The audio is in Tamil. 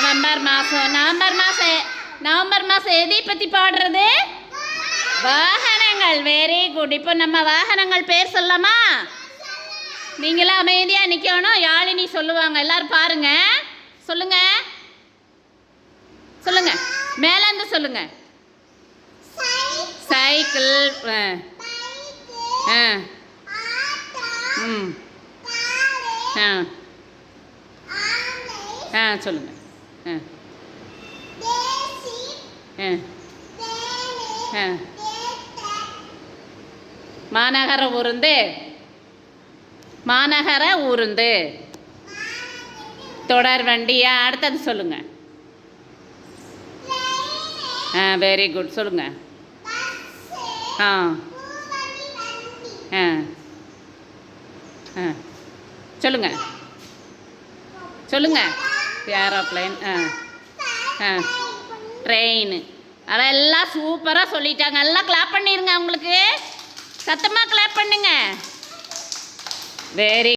நவம்பர் மாதம் எதை பற்றி பாடுறது? வாகனங்கள். Very good. இப்போ நம்ம வாகனங்கள் பேர் சொல்லலாமா? நீங்களாம் அமைதியாக நிற்கணும். யாழினி சொல்லுவாங்க. எல்லாரும் பாருங்க. சொல்லுங்க சொல்லுங்க, மேலேருந்து சொல்லுங்க. சைக்கிள். ஆ ம் ஆ ஆ சொல்லுங்க. ஆ ஆ மாநகர ஊருந்து. மாநகர ஊருந்து. தொடர் வண்டியா? அடுத்தது சொல்லுங்க. ஆ வெரி குட். சொல்லுங்க. ஆ ஆ ஆ சொல்லுங்க சொல்லுங்க. ஏரோப்ளைன். ஆ ஆ ட்ரெயின். அதெல்லாம் சூப்பராக சொல்லிட்டாங்க. எல்லாம் கிளாப் பண்ணிடுங்க. அவங்களுக்கு சத்தமாக கிளாப் பண்ணுங்க. வெரி